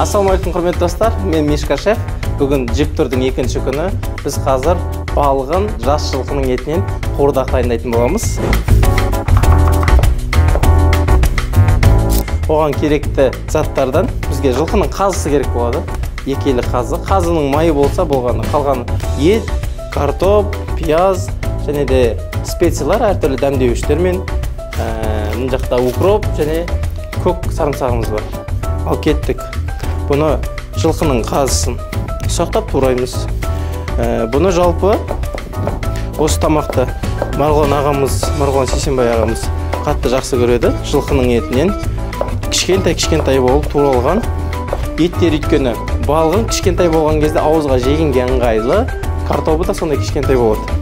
Ассалаумағалейкум, құрметті достар, мен Мишка шеф. Бүгін жеп тұрдың екінші күні. Біз қазір балығын жас жылқының етінен қуырдақ дайындайтын боламыз. Оған керекті заттардан бізге жылқының қазысы керек болады. Екелі қазы. Қазының майы болса болғаны. Қалған ет, картоп, пияз және де специялар, әртүрлі дәмдеуіштер мен мына жақта укроп және көк сарымсағымыз бар. Ал кеттік. Бұны жылқының қазысын ұсақтап тураймыз. Бұны жалпы осы тамақты Марғұлан ағамыз, Марғұлан Сейсенбай ағамыз қатты жақсы көреді. Жылқының етінен кішкентай болып туралған еттер, өйткені балығын кішкентай болған кезде ауызға жегенге ыңғайлы, картопы да сондай кішкентай болады.